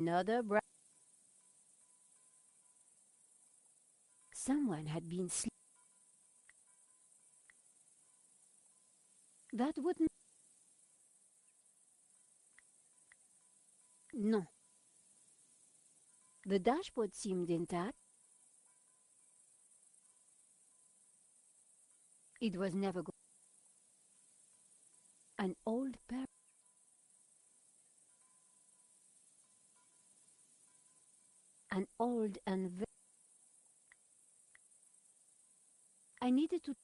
Another bright. Someone had been sleeping. That wouldn't. No. The dashboard seemed intact. It was never good. An old pair. An old and very. I needed to.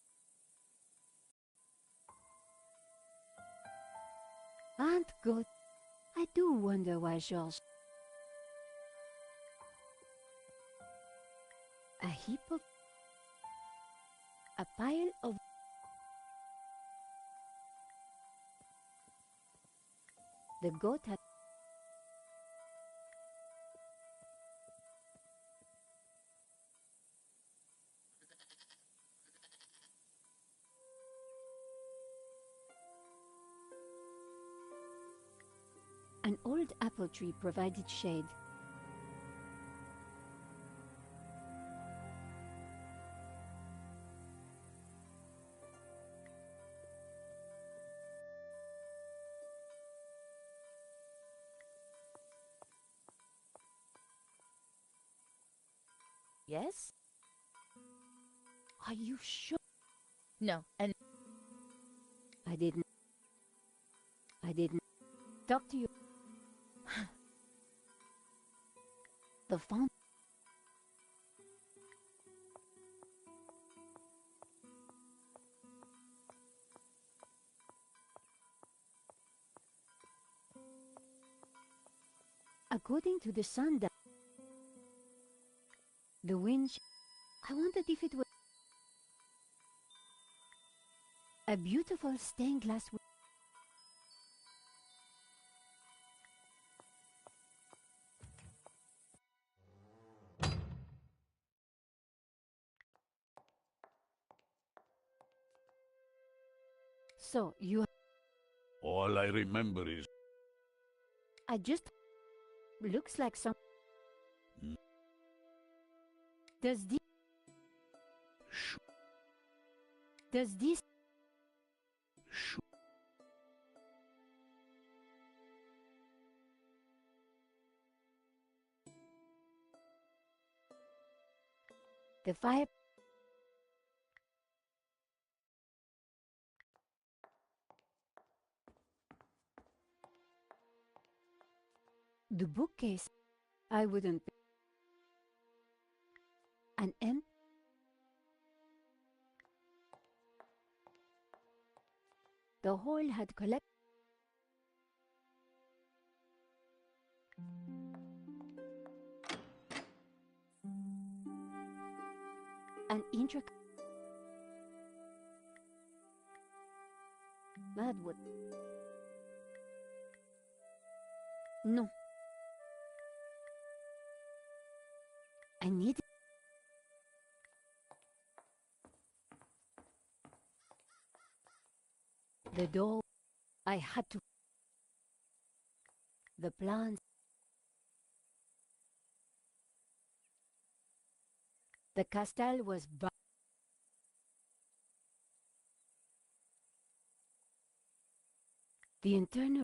Aunt God, I do wonder why George. A heap of. A pile of. The goat had. An old apple tree provided shade. Yes? Are you sure? No, and I didn't talk to you. The phone. According to the sundial, the wind. I wondered if it was a beautiful stained glass. So you. All I remember is I just. Looks like some. Hmm. Does this. Shh, Does this. shh. The fire. The bookcase. I wouldn't. An empty. The hole had collected. An intricate. That would. No. I need. The door. I had to. The plants. The castle was. The internal.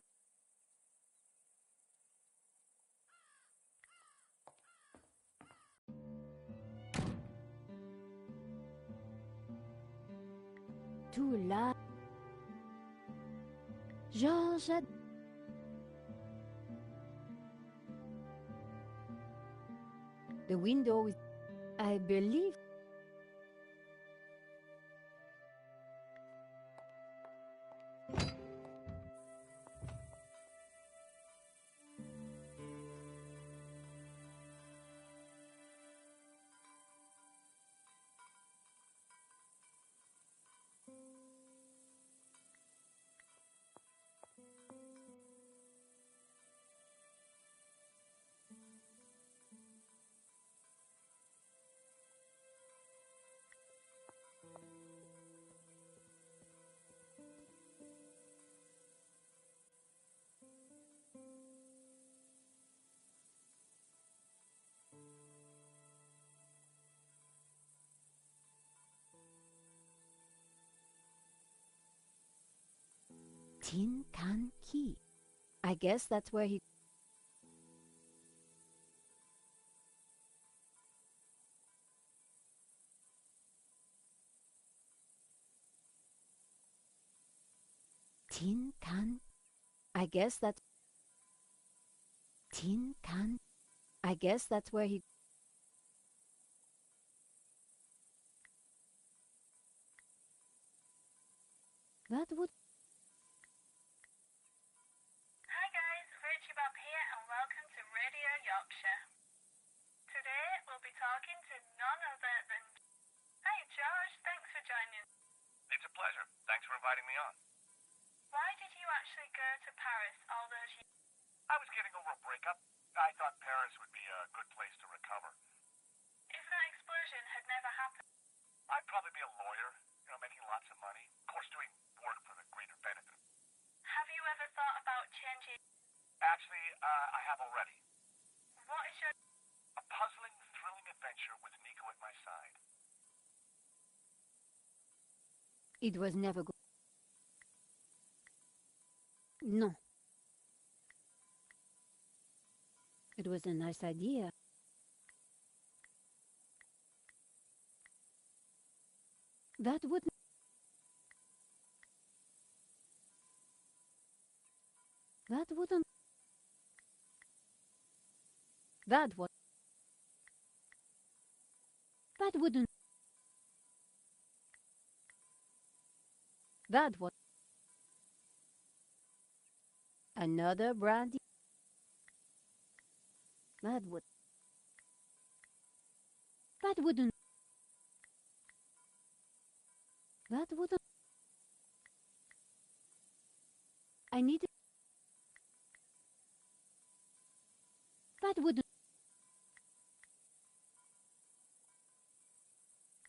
Too loud. George had. The window is. I believe. Tin can key. I guess that's where he... Tin can... I guess that's... Tin can... I guess that's where he... That would... Hi guys, Richie Bob here and welcome to Radio Yorkshire. Today we'll be talking to none other than... Hey George, thanks for joining. It's a pleasure. Thanks for inviting me on. Why did you actually go to Paris all those years? I was getting over a breakup. I thought Paris would be a good place to recover. If that explosion had never happened, I'd probably be a lawyer, making lots of money. Of course, doing work for the greater benefit. have you ever thought about changing... Actually, I have already. What is your... A puzzling, thrilling adventure with Nico at my side. It was never good. No. It was a nice idea. That wouldn't... That wouldn't... That would... That wouldn't... That would... Another brandy... That would... That wouldn't... That wouldn't... I needed... That wouldn't...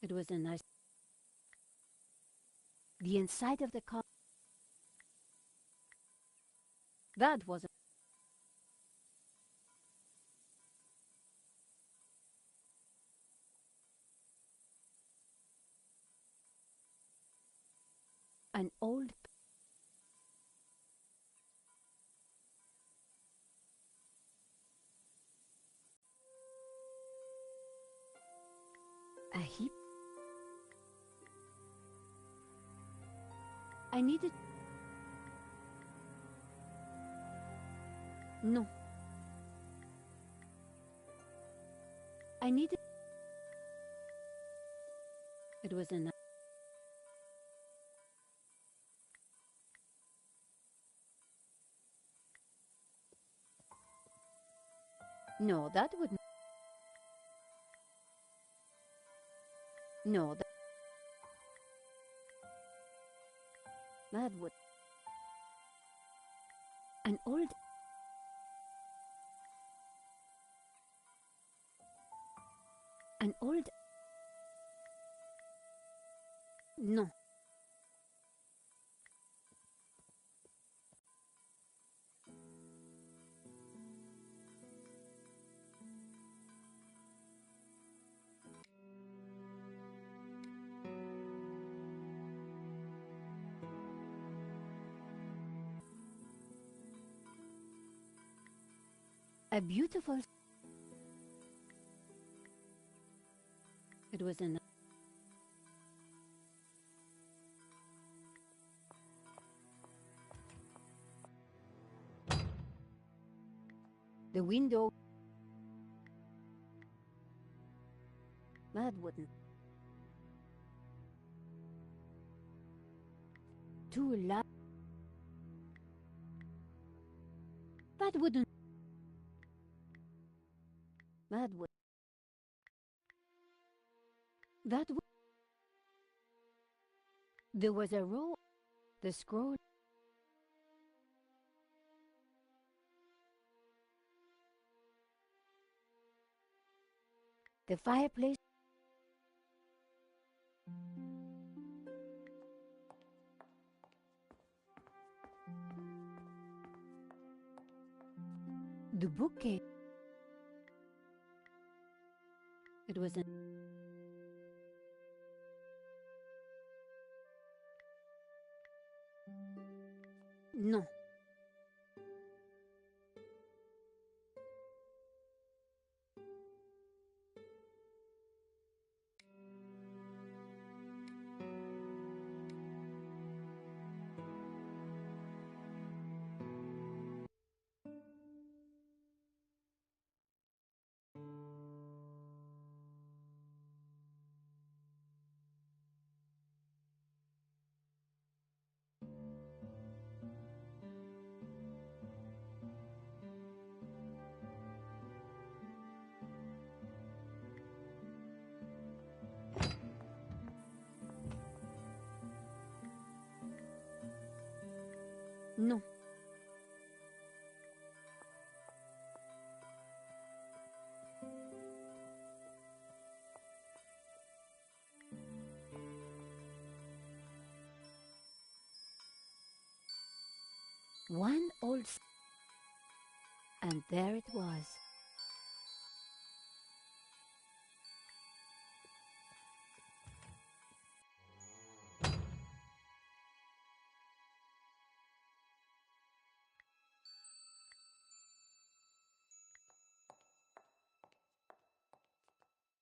It was a nice... The inside of the car... That was... An old... A heap... I needed... No. I needed... It was enough. No, that wouldn't... No, that would... An old... An old... No. A beautiful... It was enough. The window... That wouldn't... Too loud... That wouldn't... That would... That would... There was a row... The scroll... The fireplace... The bouquet... It was an... Non. Non. One old and there it was.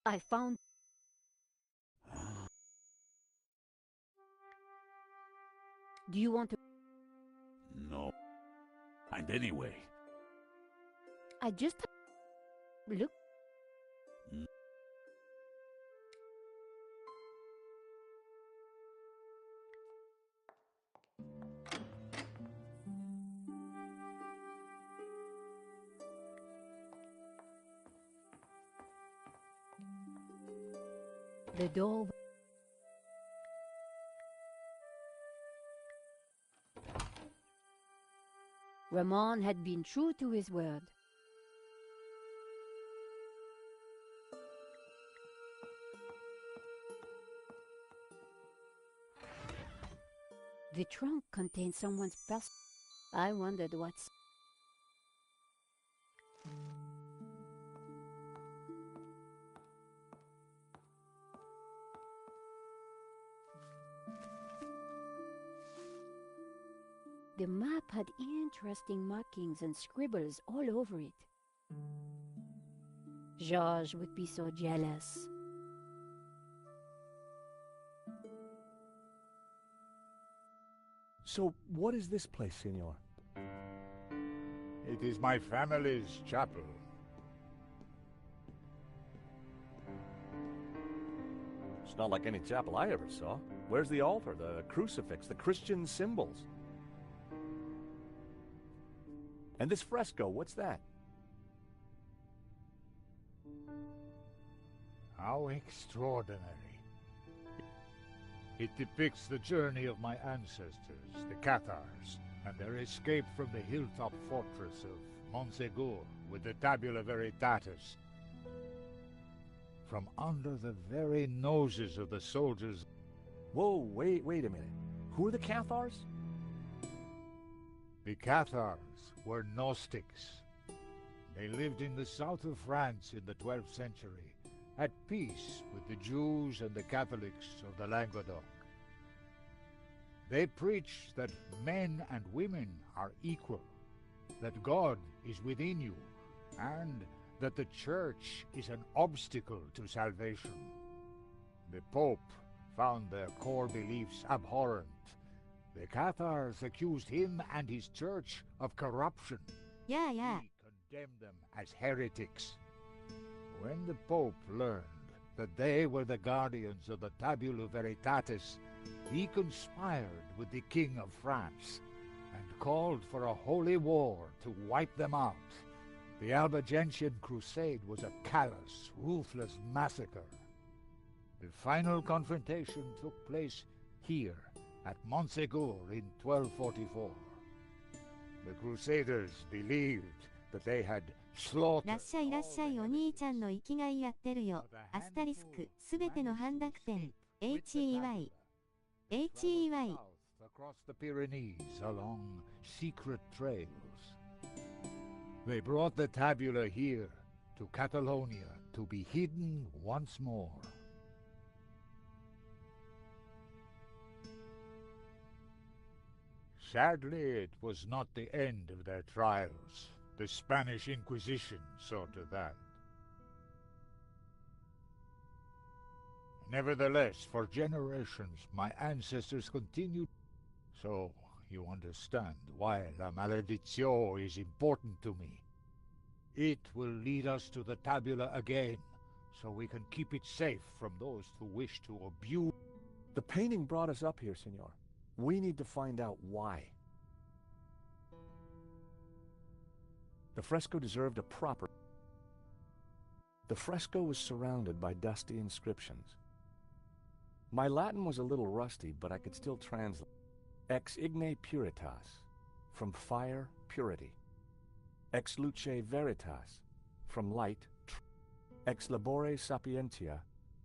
I found. Do you want to? No. And anyway, I just look. The door. Ramon had been true to his word. The trunk contained someone's past. I wondered what's. The map had interesting markings and scribbles all over it. Georges would be so jealous. So, what is this place, Senor? It is my family's chapel. It's not like any chapel I ever saw. Where's the altar, the crucifix, the Christian symbols? And this fresco, what's that? How extraordinary. It depicts the journey of my ancestors, the Cathars, and their escape from the hilltop fortress of Montsegur with the Tabula Veritatis. From under the very noses of the soldiers. Whoa, wait a minute. Who are the Cathars? The Cathars were Gnostics. They lived in the south of France in the 12th century, at peace with the Jews and the Catholics of the Languedoc. They preach that men and women are equal, that God is within you, and that the Church is an obstacle to salvation. The Pope found their core beliefs abhorrent. The Cathars accused him and his Church of corruption. Yeah. He condemned them as heretics. When the Pope learned that they were the guardians of the Tabula Veritatis, he conspired with the King of France and called for a holy war to wipe them out. The Albigensian Crusade was a callous, ruthless massacre. The final confrontation took place here, at Montsegur in 1244. The Crusaders believed that they had らっしゃいらっしゃいお兄ちゃんの生きがいやってるよ。アスタリスク、すべての反濁点。HEY。HEY。 across the Pyrenees along secret trails. They brought the tabula here to Catalonia to be hidden once more. Sadly, it was not the end of their trials. The Spanish Inquisition saw to that. Nevertheless, for generations, my ancestors continued. So, you understand why La Maledizione is important to me. It will lead us to the tabula again, so we can keep it safe from those who wish to abuse. The painting brought us up here, Senor. We need to find out why. The fresco deserved a proper... The fresco was surrounded by dusty inscriptions. My Latin was a little rusty, but I could still translate. Ex igne puritas, from fire, purity. Ex luce veritas, from light. Ex labore sapientia,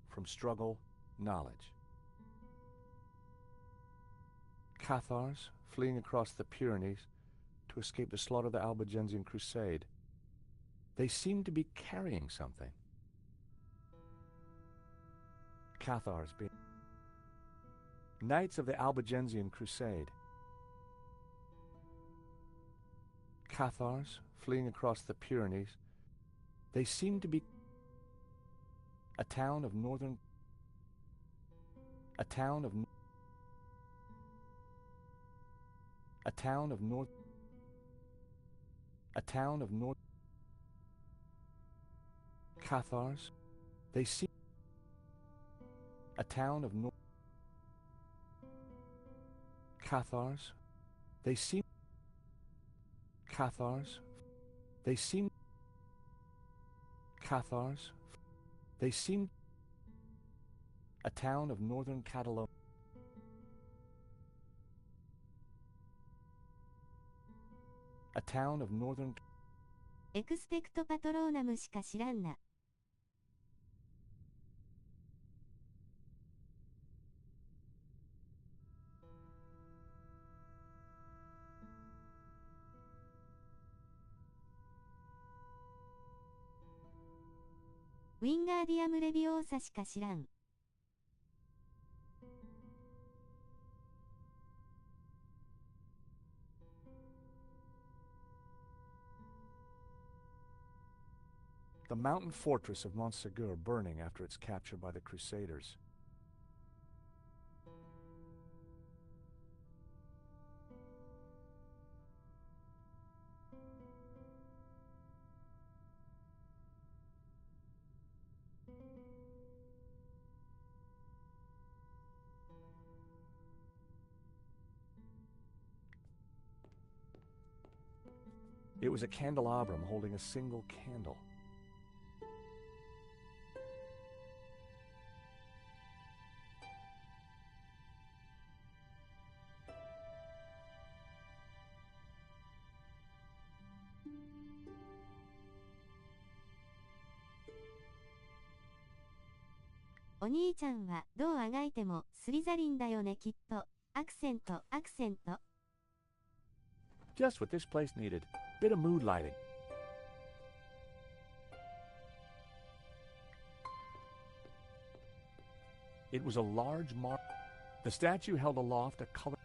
from struggle, knowledge. Cathars, fleeing across the Pyrenees to escape the slaughter of the Albigensian Crusade. They seemed to be carrying something. Cathars being Knights of the Albigensian Crusade. Cathars, fleeing across the Pyrenees. They seemed to be a town of northern... A town of... A town of north... A town of north... Cathars. They seem... A town of north... Cathars. They seem... Cathars. They seem... Cathars. They seem... A town of northern Catalonia. A town of northern... エクスペクトパトローナムしか知らんな。ウィンガーディアムレビオーサしか知らん。The mountain fortress of Montsegur burning after its capture by the Crusaders. It was a candelabrum holding a single candle.お兄ちゃんはどうあがいてもスリザリンだよねきっと。アクセント、アクセント。Just what this place needed. Bit of mood lighting. It was a large mark. The statue held aloft a color.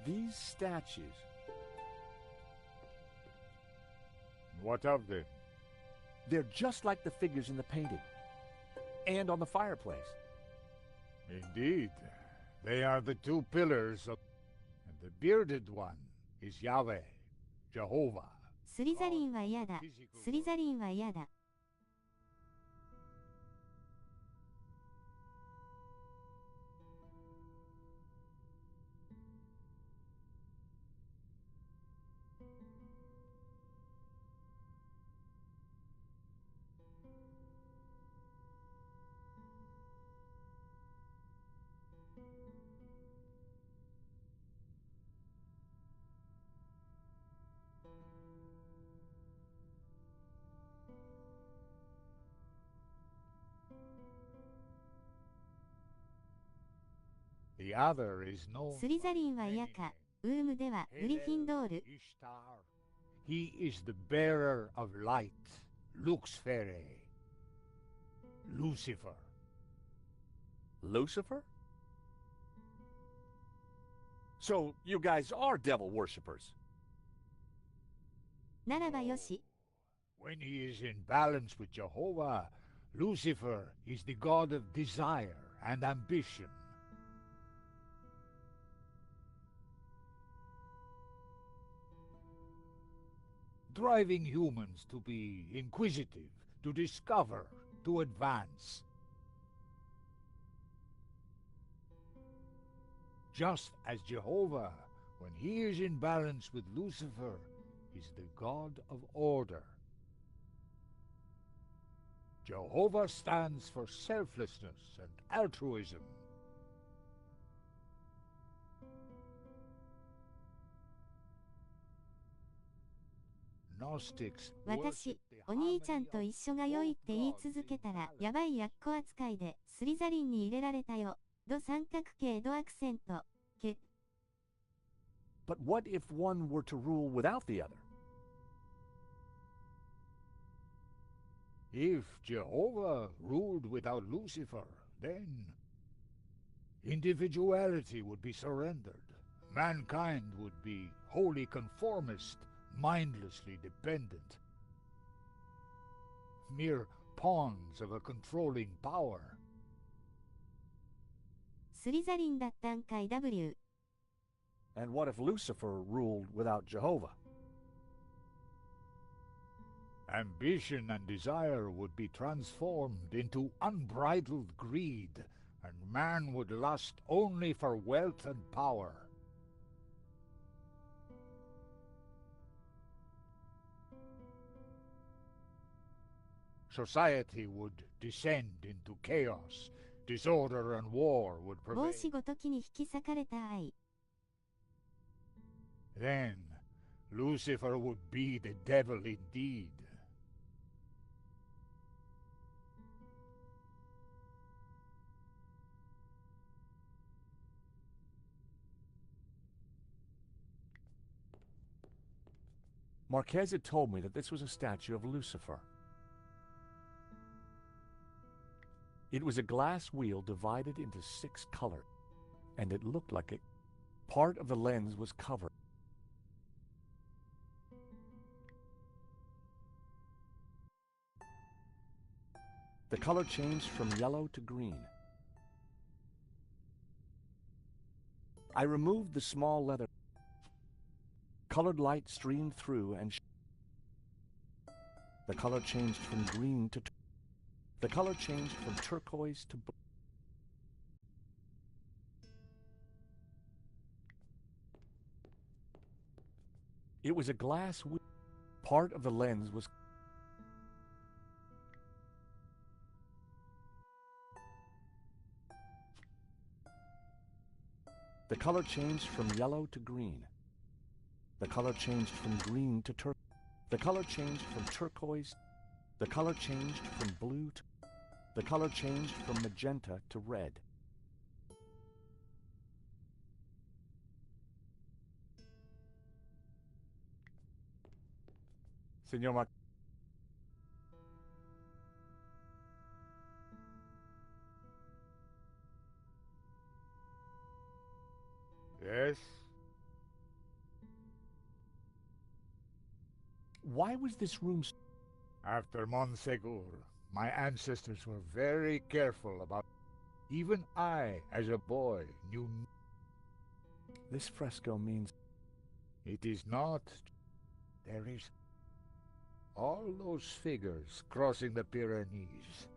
These statues. What of them? They're just like the figures in the painting. And on the fireplace. Indeed. They are the two pillars of... And the bearded one is Yahweh, Jehovah. スリザリンは嫌だ。スリザリンは嫌だ。The other is known スリザリンは嫌か。ウームではグリフィンドール。He is the bearer of light, Lux Fere, Lucifer. Lucifer? So you guys are devil worshippers. ならばよし。 When he is in balance with Jehovah, Lucifer is the god of desire and ambition. Driving humans to be inquisitive, to discover, to advance. Just as Jehovah, when he is in balance with Lucifer, is the god of order. Jehovah stands for selflessness and altruism. Gnostics 私、お兄ちゃんと一緒が良いって言い続けたら、やばいやっこ扱いで、スリザリンに入れられたよ。ド三角形ドアクセント。け。But what if one were to rule without the other? If Jehovah ruled without Lucifer, then individuality would be surrendered. Mankind would be wholly conformist, mindlessly dependent. Mere pawns of a controlling power. スリザリンだったんかい W。 And what if Lucifer ruled without Jehovah? Ambition and desire would be transformed into unbridled greed, and man would lust only for wealth and power. Society would descend into chaos. Disorder and war would 帽 prevail. 子ごときに引き裂かれた愛。 Then Lucifer would be the devil indeed. Marquez had told me that this was a statue of Lucifer. It was a glass wheel divided into 6 colors, and it looked like it. Part of the lens was covered. The color changed from yellow to green. I removed the small leather. Colored light streamed through and the color changed from green to the color changed from turquoise to blue. It was a glass wheel. Part of the lens was the color changed from yellow to green. The color changed from green to turquoise. The color changed from turquoise. The color changed from blue to... The color changed from magenta to red. Senor Mark... Yes? Why was this room... After Monsegur, my ancestors were very careful about... Even I, as a boy, knew... This fresco means... It is not... There is... All those figures crossing the Pyrenees.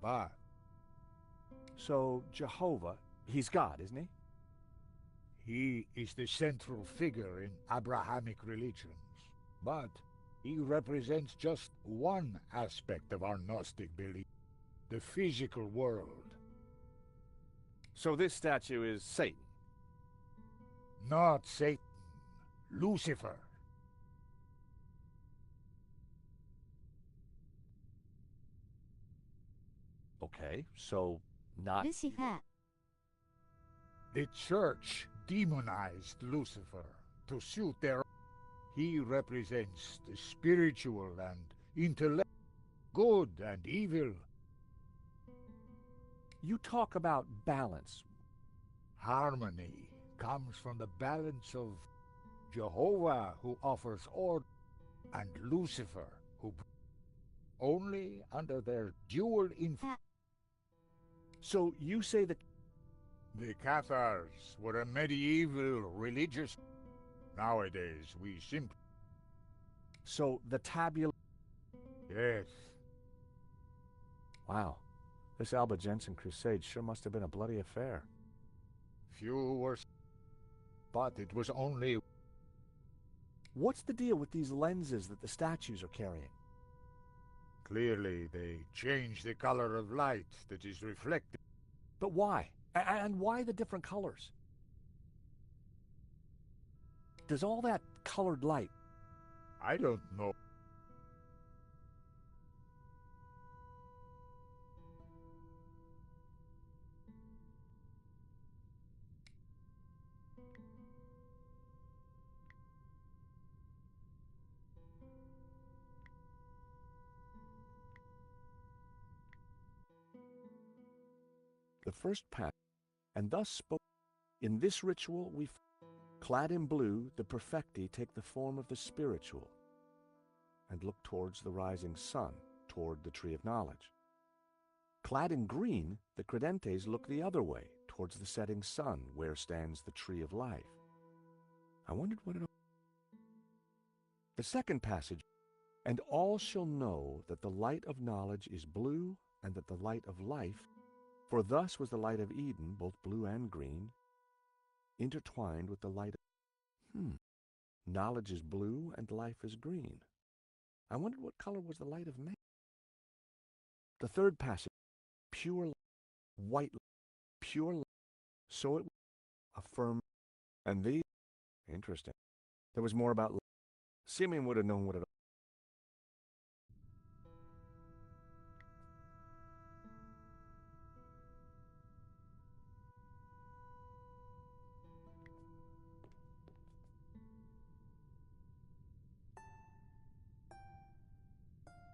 But... So, Jehovah, he's God, isn't he? He is the central figure in Abrahamic religions. But he represents just one aspect of our Gnostic belief. The physical world. So this statue is Satan. Not Satan. Lucifer. Okay, so not... ルシファー。 The church demonized Lucifer to suit their... He represents the spiritual and intellect, good and evil. You talk about balance. Harmony, comes from the balance of Jehovah, who offers order, and Lucifer, who only under their dual influence. So you say that... The Cathars were a medieval religious. Nowadays, we simply... So the tabula... Yes. Wow. This Albigensian crusade sure must have been a bloody affair. Few were... But it was only... What's the deal with these lenses that the statues are carrying? Clearly, they change the color of light that is reflected. But why? And why the different colors? Does all that colored light... I don't know. The first passage, and thus spoke. In this ritual we, clad in blue, the perfecti take the form of the spiritual, and look towards the rising sun, toward the tree of knowledge. Clad in green, the credentes look the other way, towards the setting sun, where stands the tree of life. I wondered what it... The second passage, and all shall know that the light of knowledge is blue, and that the light of life, for thus was the light of Eden, both blue and green, intertwined with the light of... Knowledge is blue and life is green. I wondered what color was the light of man. The third passage, pure light, white light, pure light, so it affirmed, and these... Interesting. There was more about light. Simeon would have known what it...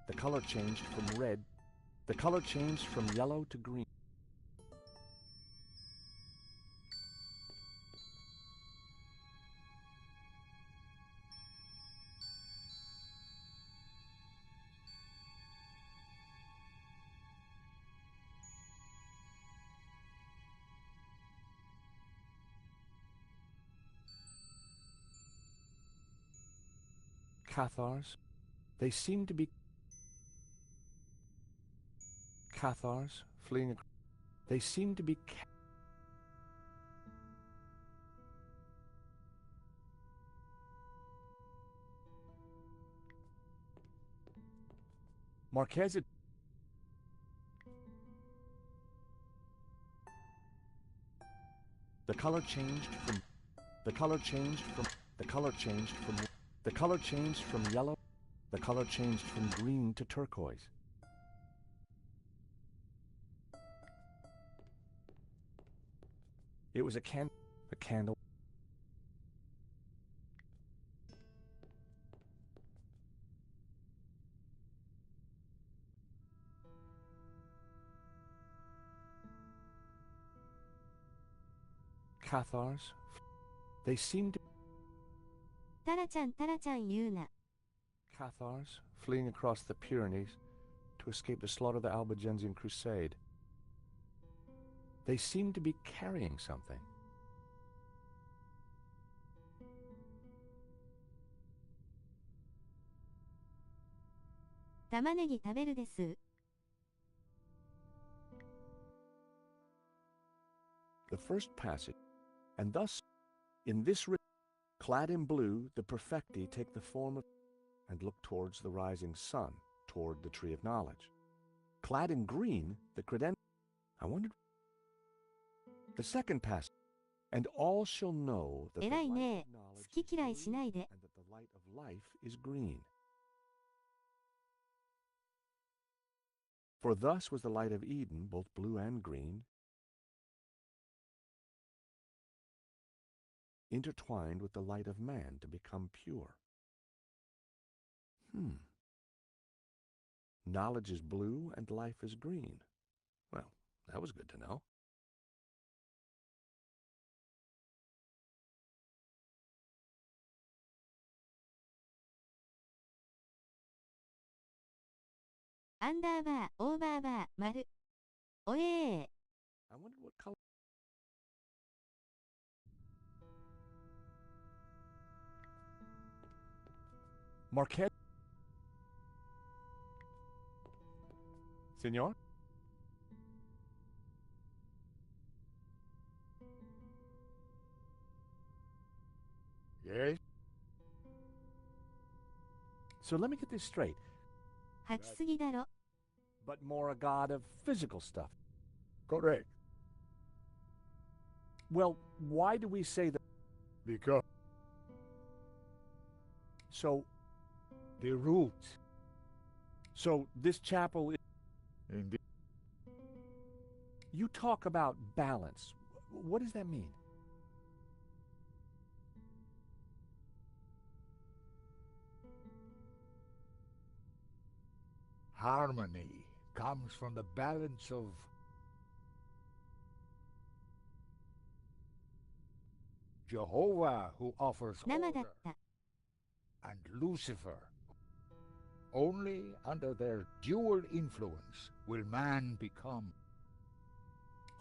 The color changed from red. The color changed from yellow to green. Cathars, they seem to be... Cathars fleeing... They seem to be... Marquez... The color changed from... The color changed from... The color changed from... The color changed from yellow. The color changed from green to turquoise. It was a candle. Cathars, they seem to... タラちゃん言うな。 Cathars, fleeing across the Pyrenees to escape the slaughter of the Albigensian crusade. They seem to be carrying something. "玉ねぎ食べるです." The first passage, and thus, in this clad in blue, the perfecti take the form of, and look towards the rising sun, toward the tree of knowledge. Clad in green, the credent... I wondered... The second passage, and all shall know that the 偉い light ね。 of knowledge 好き is 嫌いしない blue, で。 and that the light of life is green. For thus was the light of Eden, both blue and green, intertwined with the light of man to become pure. Knowledge is blue and life is green. Well, that was good to know. アンダーバー、オーバーバー、丸。おえー。I wonder what color. Marquette. Senor? Yes? So let me get this straight. 吐きすぎだろ。 But more a god of physical stuff. Correct. Well, why do we say that? Because So the root this chapel is. in You talk about balance. What does that mean? harmony comes from the balance of Jehovah, who offers 生だ order, った。 and Lucifer. Only under their dual influence will man become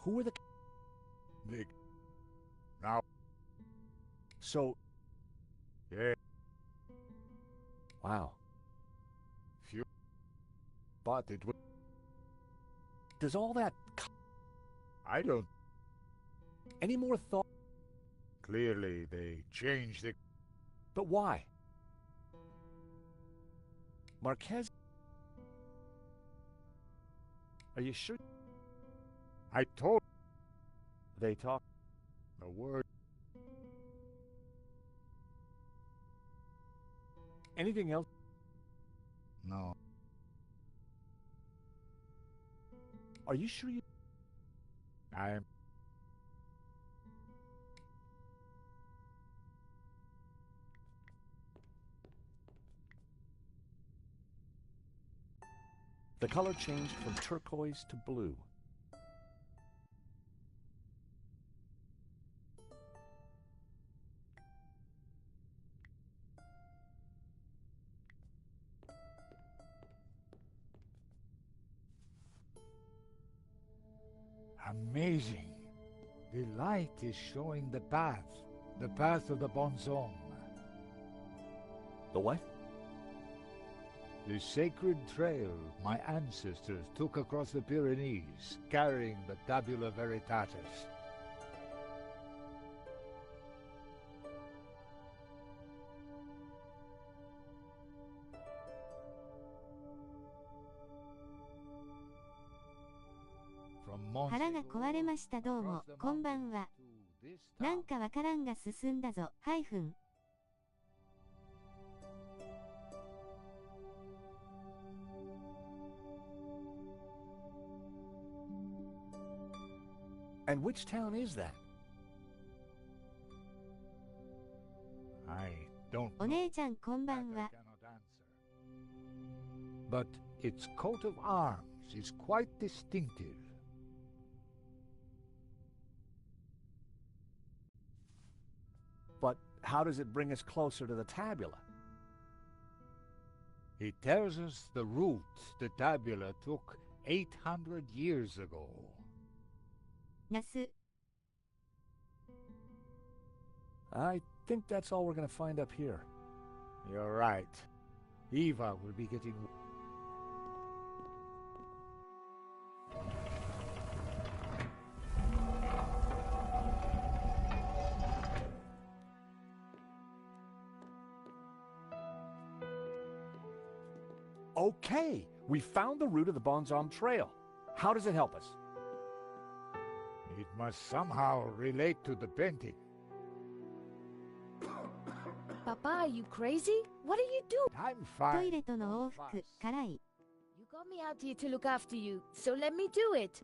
Who are the. the. Now, So, yeah, wow. few, but it will. Does all that. I don't. Any more thought? Clearly, they changed the. But why? Marquez. Are you sure? I told They talk. the word. Anything else? No, Are you sure you. I'm. The color changed from turquoise to blue. Amazing. The light is showing the path of the Bonzong. The what? The sacred trail my ancestors took across the Pyrenees, carrying the Tabula Veritatis. From 腹が壊れましたどうも、こんばんは。なんかわからんが進んだぞ、ハイフン。And which town is that? I don't お know. 姉ちゃんこんばん That I は。 cannot answer. But its coat of arms is quite distinctive. But how does it bring us closer to the tabula? It tells us the route the tabula took 800 years ago. ナス。 I think that's all we're going to find up here. You're right. Eva will be getting. Okay, we found the route of the Bonzom Trail. How does it help us? It must somehow relate to the painting. Papa, are you crazy? What are you doing? I'm トイ fine. レとの往復、辛い。 You got me out here to look after you, so let me do it.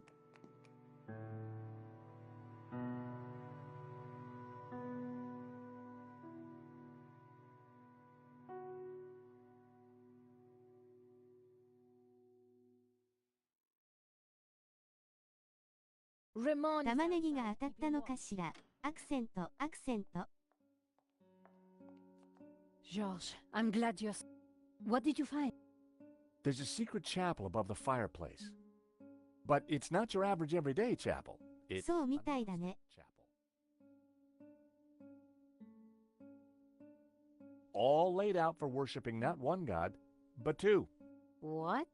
Ramon. 玉ねぎが当たったのかしら。アクセント、アクセント。 George, I'm glad you're. What did you find? There's a secret chapel above the fireplace. But it's not your average everyday chapel. It's そうみたいだね。 chapel. All laid out for worshiping not one god, but two. What?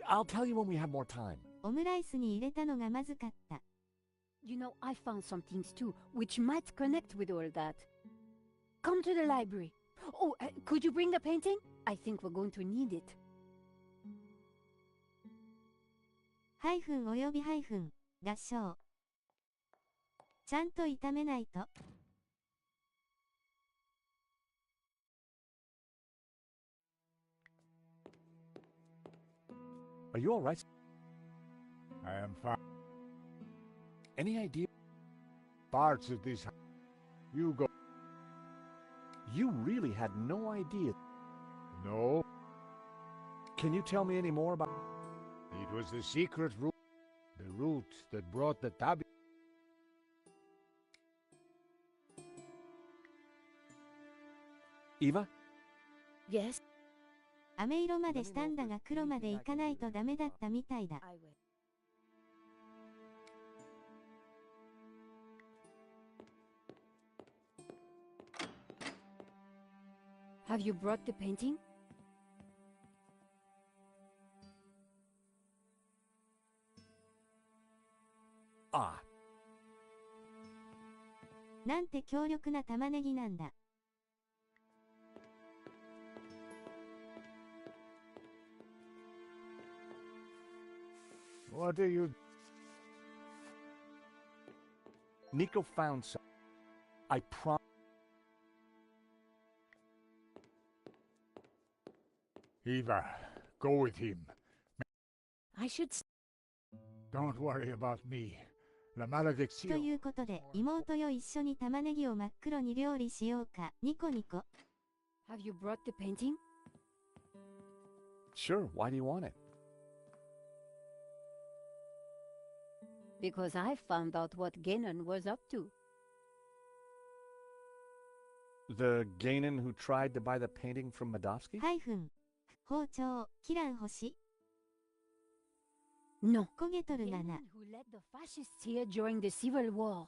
I'll tell you when we have more time. オムライスに入れたのがまずかった。You know, I found some things too, which might connect with all that. Come to the library. Oh, could you bring the painting? I think we're going to need it. ハイフンおよびハイフン、合唱。ちゃんと炒めないと。Are you all right? I am fine. Any idea? Parts of this. You go. You really had no idea. No, Can you tell me any more about... it was the secret route. The route that brought the tabby. Eva? Yes, 飴色までしたんだが黒までいかないとダメだったみたいだ。 I will. Have you brought the painting? Ah, なんて強力な玉ねぎなんだ。 What are you? Nico found some. I promise. Eva, go with him. I should. Don't worry about me. La と maledicción. いうことで、妹よ一緒に玉ねぎを真っ黒に料理しようか。ニコニコ。 Have you brought the painting? Sure, why do you want it? Because I found out what Ganon was up to. The Ganon who tried to buy the painting from Madovsky? ハイフン。包丁、キラン星。 No. 焦げとるがな。 Ganon who led the fascists here during the Civil War.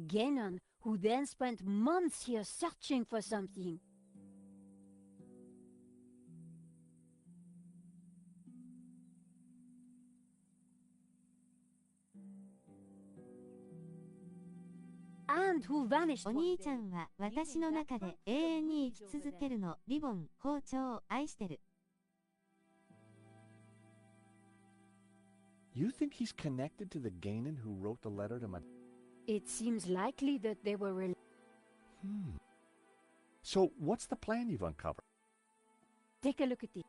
Ganon who then spent months here searching for something. And who vanished お one 兄 day. ちゃんは私の中で永遠に生き続けるの。リボン、包丁、愛してる。 You think he's connected to the Ganon who wrote the letter to It seems likely that they were So, what's the plan you've uncovered? Take a look at it.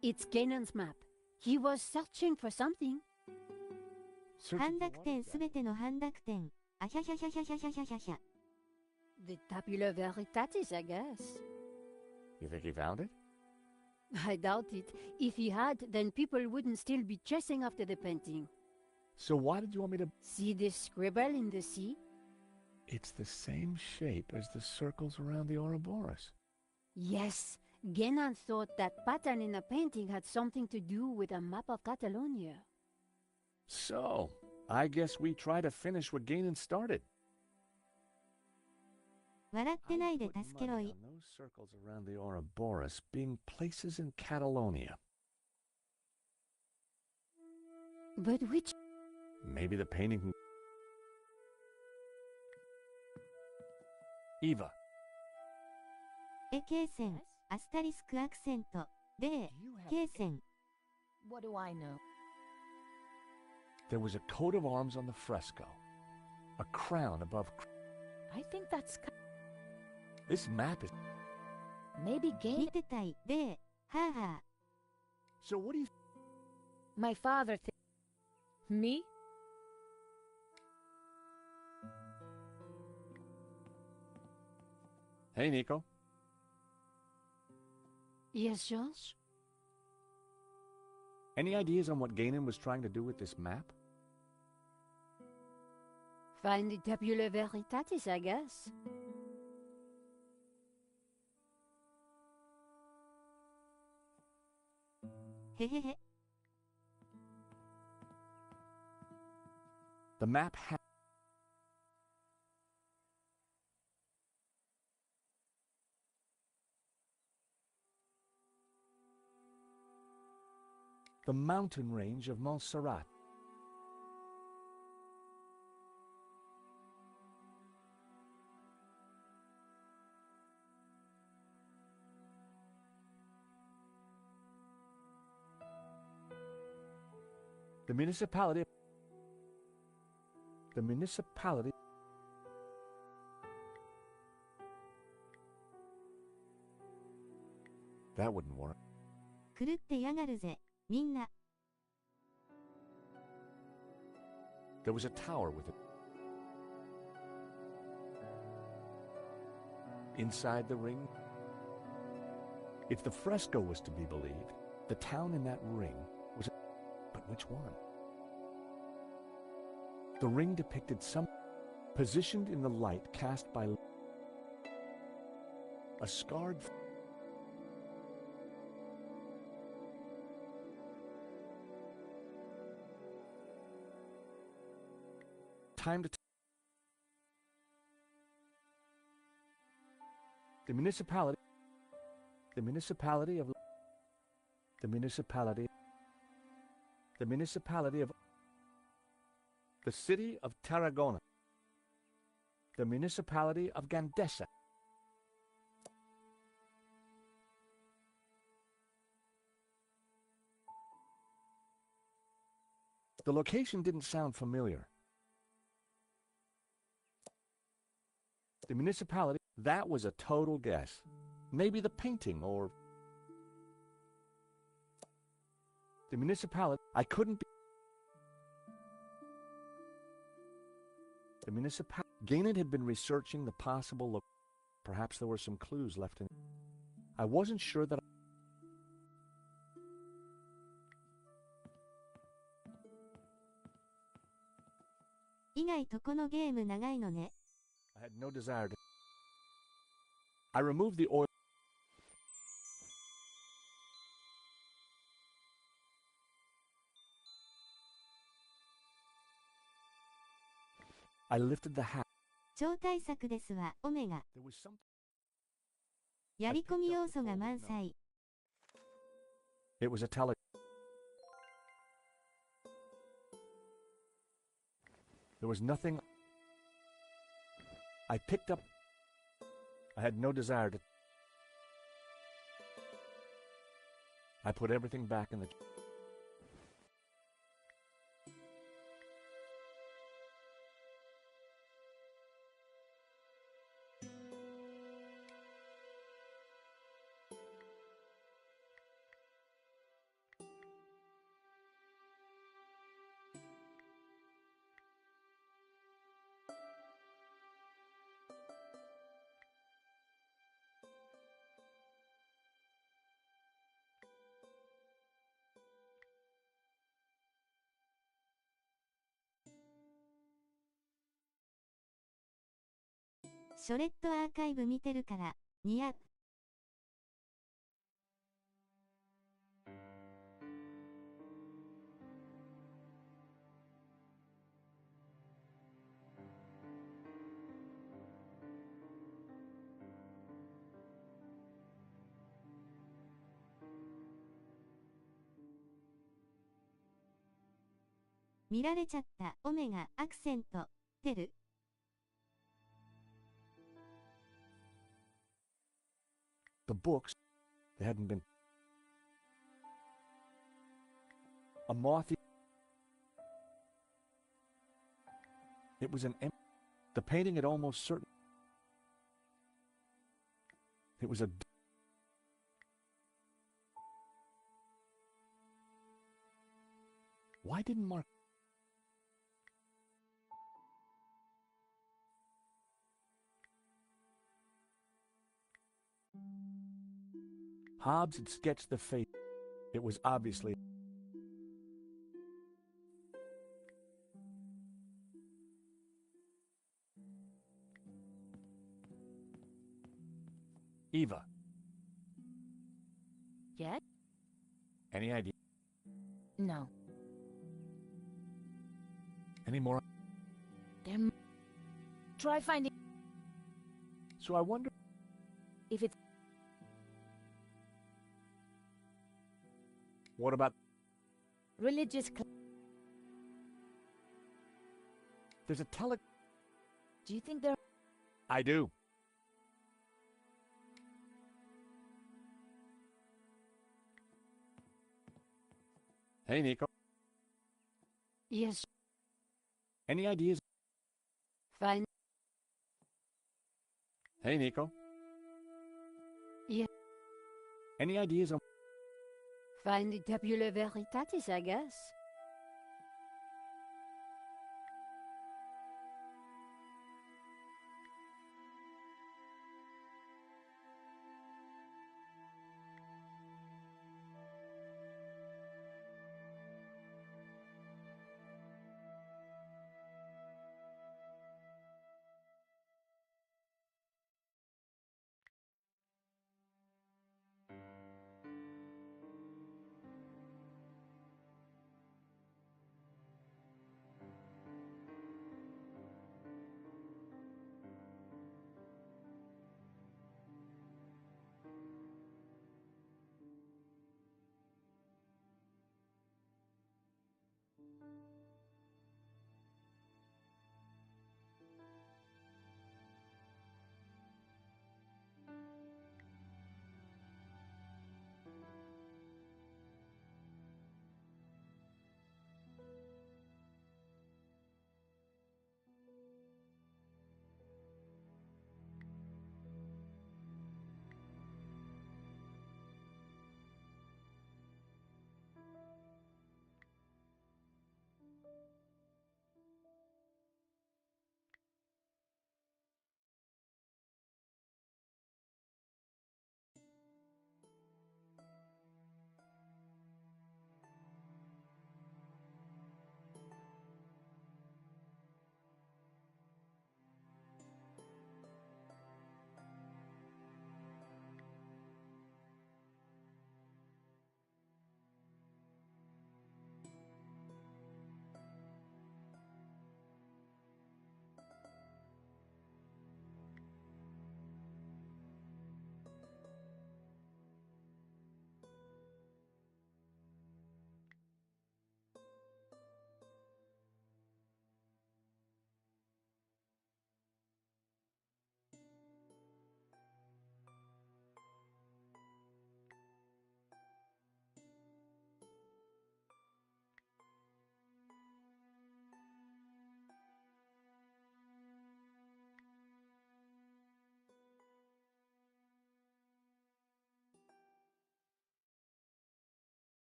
It's Ganon's map. He was searching for something. 半濁点すべての半濁点。あひゃひゃひゃひゃひゃひゃひゃひゃひゃ。 The tabula veritatis, I guess. You think he found it? I doubt it. If he had, then people wouldn't still be chasing after the painting. So why did you want me to... See this scribble in the sea? It's the same shape as the circles around the Ouroboros. Yes. Ganon thought that pattern in the painting had something to do with a map of Catalonia. So, I guess we try to finish what Ganon started. 笑ってないで I put 助けろ money い。 on those circles around the Ouroboros being places in Catalonia. But which... Maybe the painting can... Eva, え、罫線、アスタリスクアクセント。で、 do you have... 罫線。 What do I know? There was a coat of arms on the fresco. A crown above... I think that's This map is... maybe 見 Ganon. てたい。で、はあはあ。 So what do you... My father. Me? Hey, Nico. Yes, George? Any ideas on what Ganon was trying to do with this map? Find the tabula veritatis, I guess. Hehehe. The map had... the mountain range of Montserrat. The municipality... That wouldn't work. 狂ってやがるぜ、みんな。There was a tower with it. Inside the ring? If the fresco was to be believed, the town in that ring was... But which one? The ring depicted some... positioned in the light cast by... a scarred... time to... The municipality of... The municipality of... The city of Tarragona. The municipality of Gandesa. The location didn't sound familiar. The municipality, that was a total guess. Maybe the painting or... The municipality, I couldn't be... The municipality... Gaynard had been researching the possible... Perhaps there were some clues left in it. I wasn't sure that... 意外とこのゲーム長いのね。I had no desire to... I removed the oil... I lifted the hat. 超大作ですわ、オメガ。There was some... やり込み要素が満載。It was a tele... There was nothing... I picked up... I had no desire to... I put everything back in the...ショレットアーカイブ見てるから、ニヤ。見られちゃった、オメガ、アクセント、てる。The books, they hadn't been... A moth... It was an empty... The painting had almost certain... It was a... Why didn't Mark... Hobbs had sketched the face. It was obviously... Eva, Yes? any idea? No. Any more? Then try finding So I wonder... if it's What about... religious. There's a Do you think there? I do. Hey, Nico. Yes, Any ideas? fine. Hey, Nico. Yeah. Any ideas on... Find the tabula veritatis, I guess.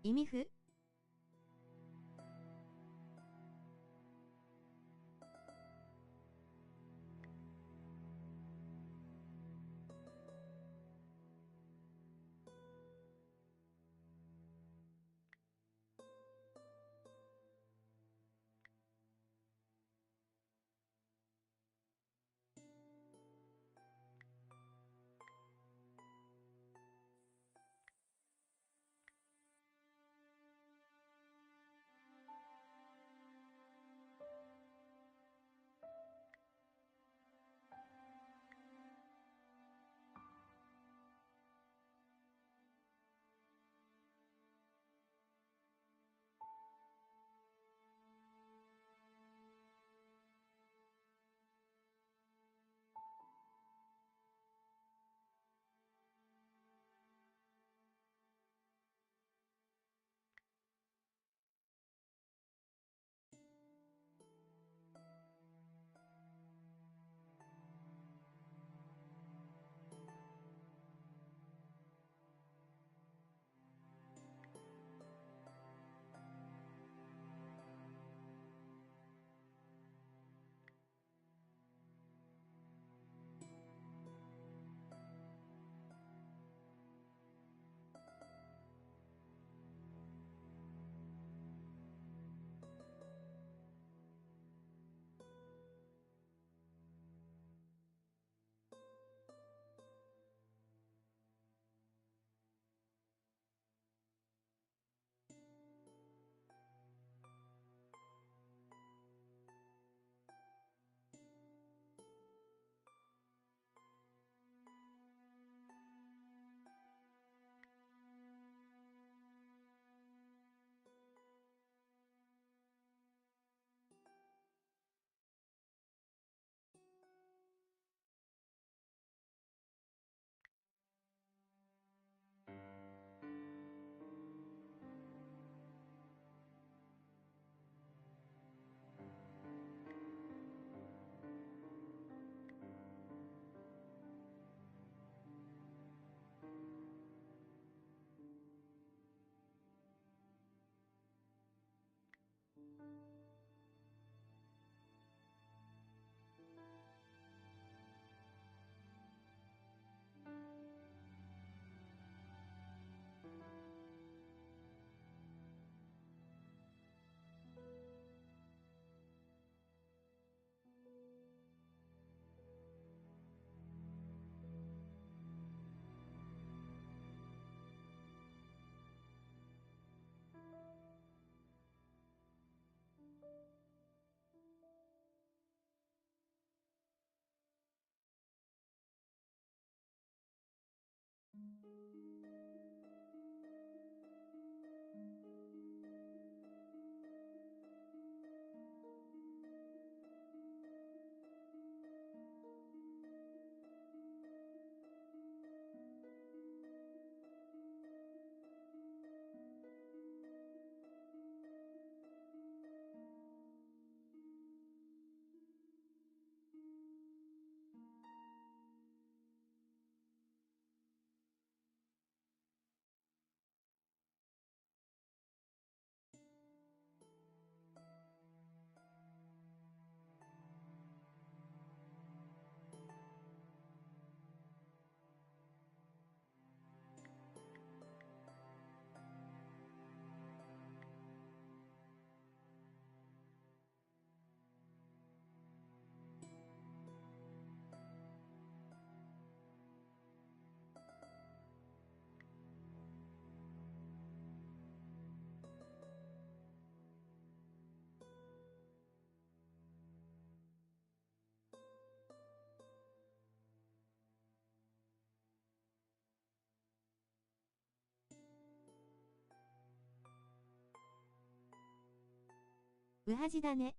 意味不うはじだね。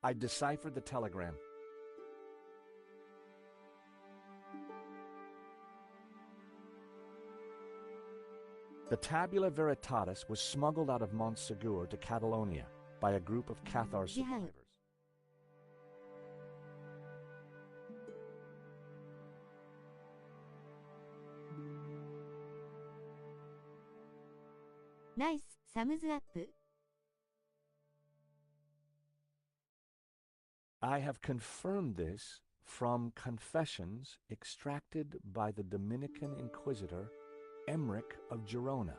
I deciphered the telegram. The Tabula Veritatis was smuggled out of Montsegur to Catalonia by a group of Cathar survivors. Nice, thumbs up. I have confirmed this from confessions extracted by the Dominican Inquisitor Emmerich of Girona.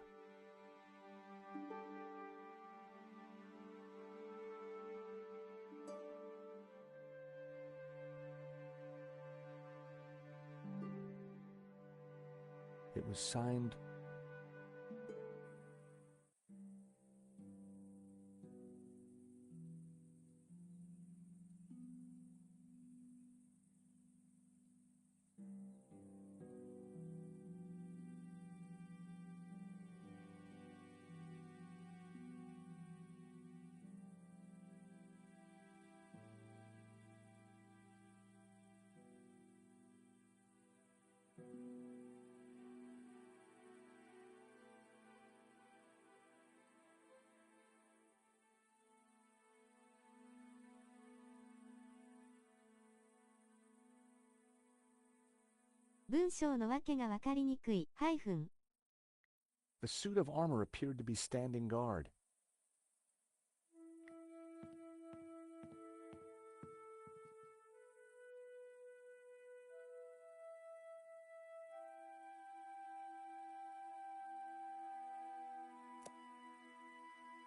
It was signed文章のわけがわかりにくい。ハイフン。The suit of armor appeared to be standing guard.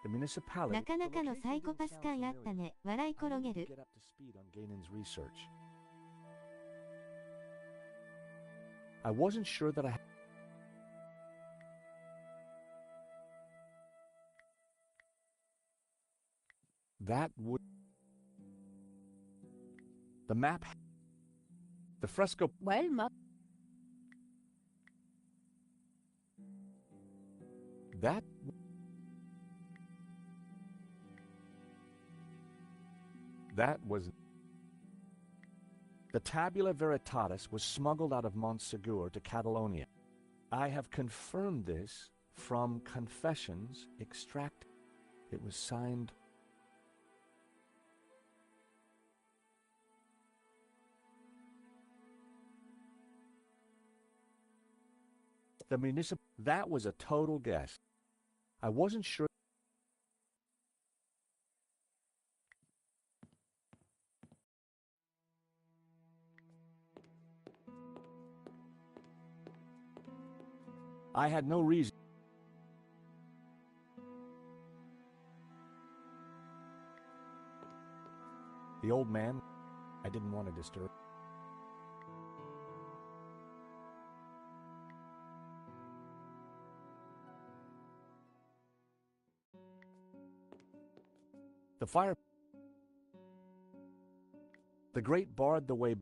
The municipality なかなかのサイコパス感あったね。笑い転げる。get up to speed on Gainon's research. I wasn't sure that I That would... The map... The fresco... Well, Mark... That... That was... The Tabula Veritatis was smuggled out of Montsegur to Catalonia. I have confirmed this from confessions extracted. It was signed... The municipal... That was a total guess. I wasn't sure... I had no reason. The old man, I didn't want to disturb. The fire... The grate barred the way...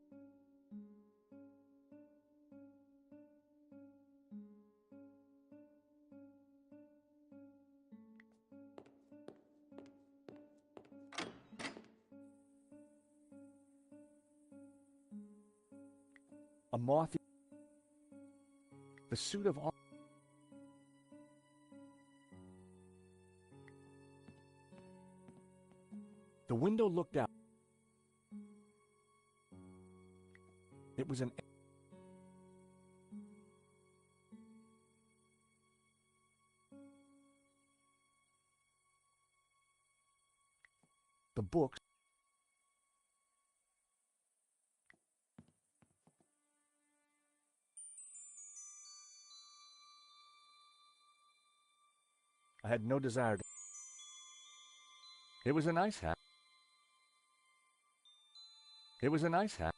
A moth... The suit of... The window looked out. It was an... The books... I had no desire to... It was a nice hat. It was a nice hat.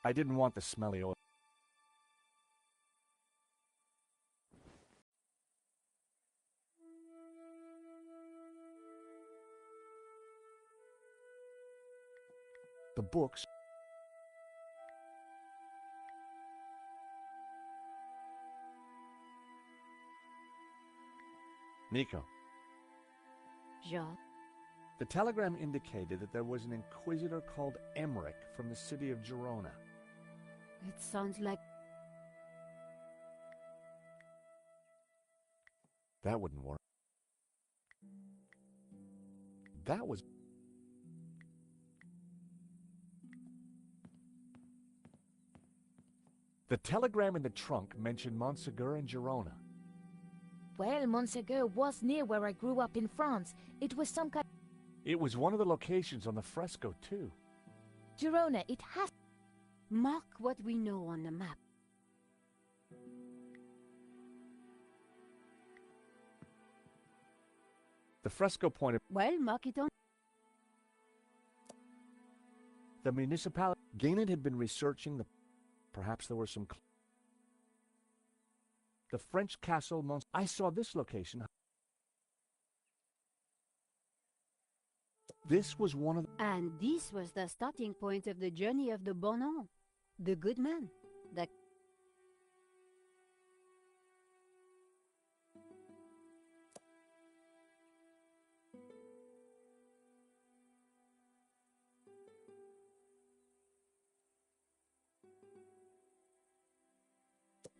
I didn't want the smelly oil. The books... Nico. Jacques? The telegram indicated that there was an inquisitor called Emmerich from the city of Girona. It sounds like... That wouldn't work. That was... The telegram in the trunk mentioned Montsegur and Girona. Well, Montsegur was near where I grew up in France. It was some kind... It was one of the locations on the fresco, too. Girona, it has... Mark what we know on the map. The fresco pointed... Well, mark it on... The municipality... Gaynard had been researching the... Perhaps there were some... The French castle... I saw this location. This was one of the... And this was the starting point of the journey of the Bonan, the good man, the...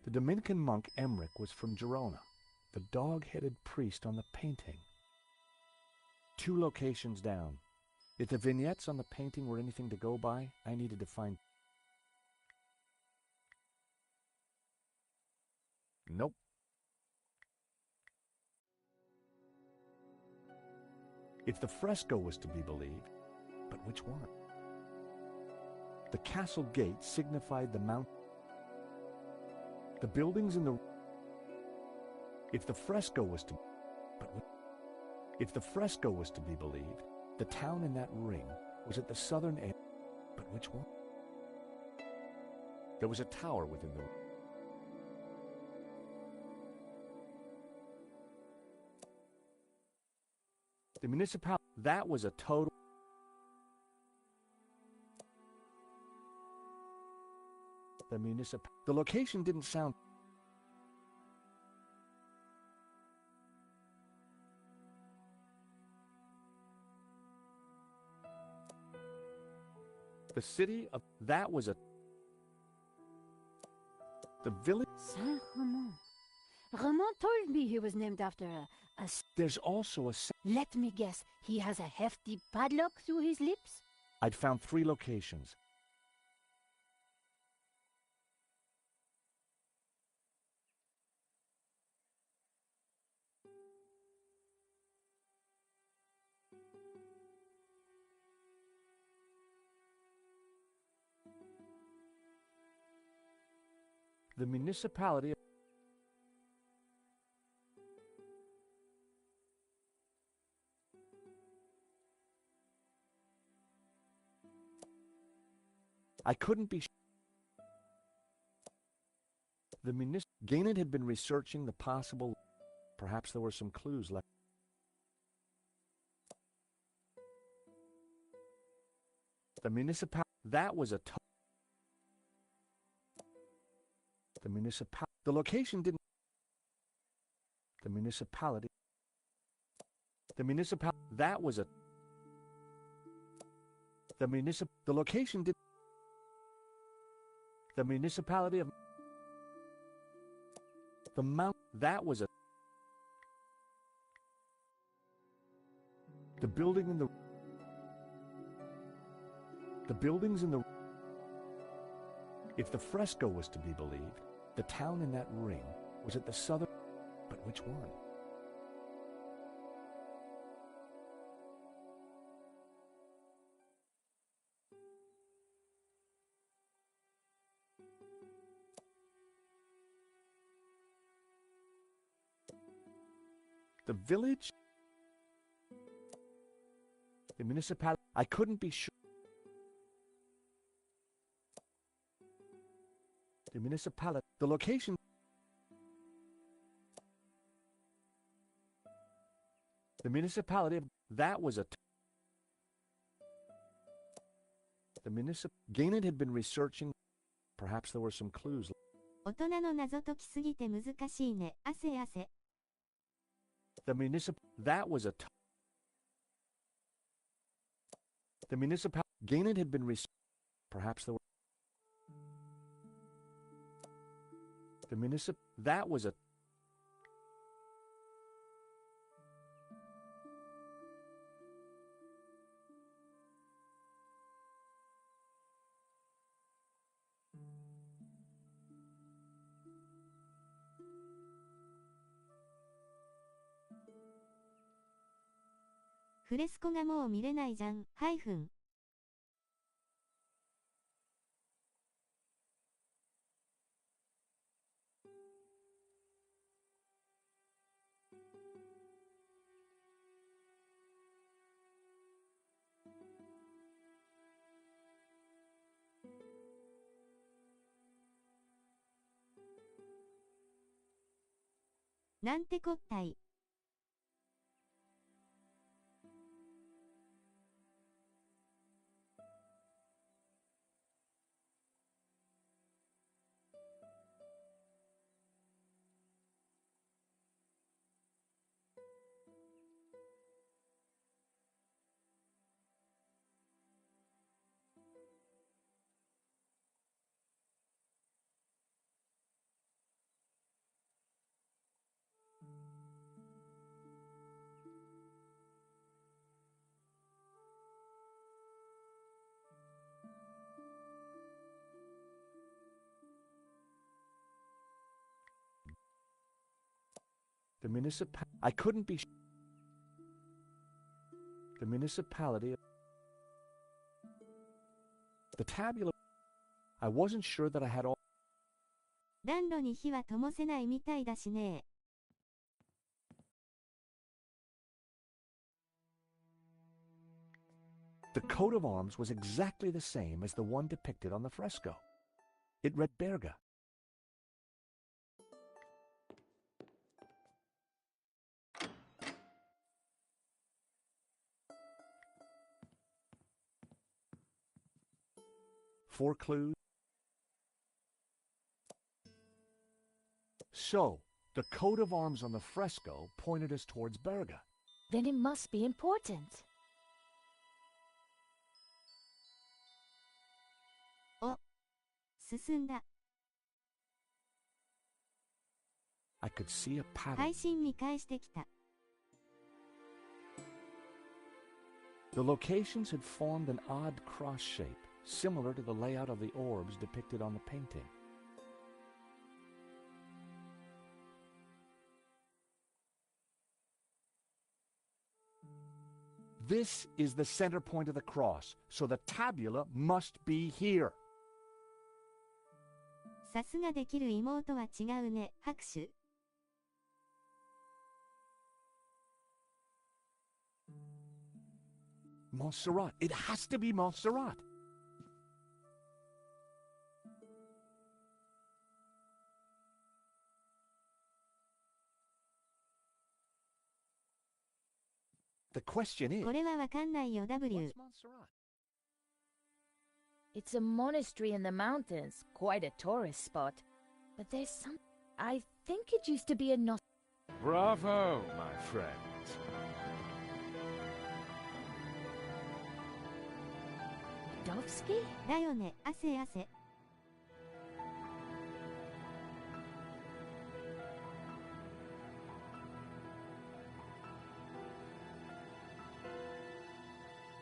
The Dominican monk Emmerich was from Girona, the dog-headed priest on the painting. 2 locations down. If the vignettes on the painting were anything to go by, I needed to find... Nope. If the fresco was to be believed, but which one? The castle gate signified the mount... The buildings in the... If the fresco was to... If the fresco was to be believed, the town in that ring was at the southern end. But which one? There was a tower within the... The municipality. That was a total. The municipal. The location didn't sound. The city of. That was a. The village. Saint-Ramon. Ramon told me he was named after a There's also a. Let me guess, he has a hefty padlock through his lips? I'd found 3 locations. The municipality. I couldn't be. The Gaynard had been researching the possible. Perhaps there were some clues left. The municipality. That was a. The municipality. The location didn't. The municipality. The municipality. That was a. The The location did. The municipality of. The mount. That was a. The building in the. The buildings in the. If the fresco was to be believed, the town in that ring was at the southern. But which one? The village? The municipality? I couldn't be sure. The municipality? The location? The municipality of. That was a. The Gaynard had been researching. Perhaps there were some clues. 大人の謎解きすぎて難しいね。汗汗。The That was a. The Gaynard had been Perhaps there were. The That was a. フレスコがもう見れないじゃん。-なんてこったい。The I couldn't be. The municipality. The tabular. I wasn't sure that I had all. 暖炉に火は灯せないみたいだしね。The coat of arms was exactly the same as the one depicted on the fresco. It read Berga. 4 clues. So, the coat of arms on the fresco pointed us towards Berga. Then it must be important. Oh, 進んだ。 I could see a pattern. 配信見返してきた。 The locations had formed an odd cross shape, similar to the layout of the orbs depicted on the painting. This is the center point of the cross, so the tabula must be here. さすができる妹は違うね。拍手。 Montserrat. It has to be Montserrat. The question is, これはわかんないよ W。 what's Montserrat? It's a monastery in the mountains, quite a tourist spot. But there's some... I think it used to be a Bravo, my friend. Nostovsky? だよね。汗汗。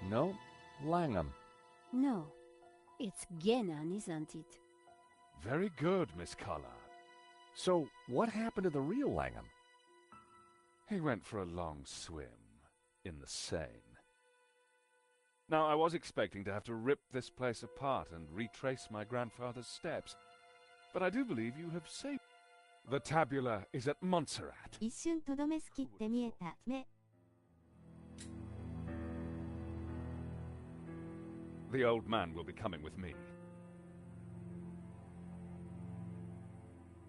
No, Langham. No, it's Genan, isn't it? Very good, Miss Collard. So, what happened to the real Langham? He went for a long swim in the Seine. Now, I was expecting to have to rip this place apart and retrace my grandfather's steps, but I do believe you have saved. The tabula is at Montserrat. 一瞬とどめすきって見えた。目。 The old man will be coming with me.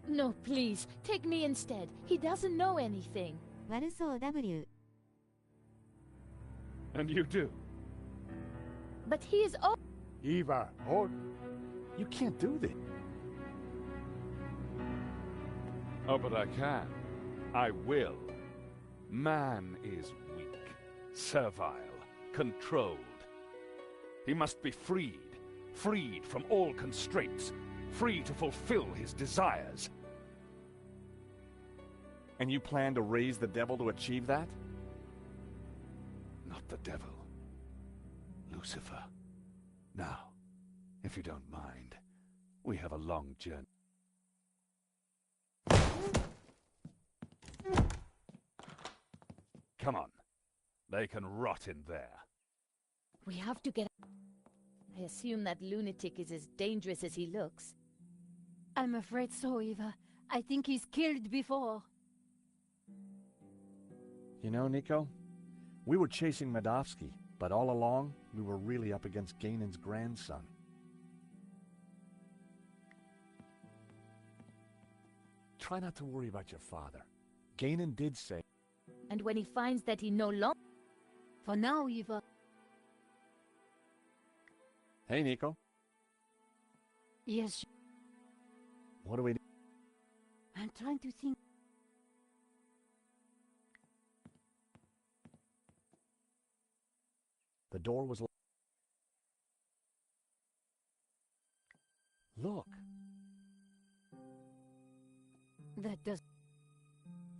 No, please, take me instead. He doesn't know anything. 悪そう W。 And you do. But he is old. Eva, hold. You can't do this. Oh, but I can. I will. Man is weak, servile, controlled. He must be freed from all constraints, free to fulfill his desires. And you plan to raise the devil to achieve that? Not the devil. Lucifer. Now, if you don't mind, we have a long journey. Come on. They can rot in there. We have to get... I assume that lunatic is as dangerous as he looks. I'm afraid so, Eva. I think he's killed before. You know, Nico, we were chasing Medovsky, but all along, we were really up against Ganon's grandson. Try not to worry about your father. Ganon did say... And when he finds that he no longer... For now, Eva. Hey, Nico. Yes, What do we do? I'm trying to think. The door was... Look, That does...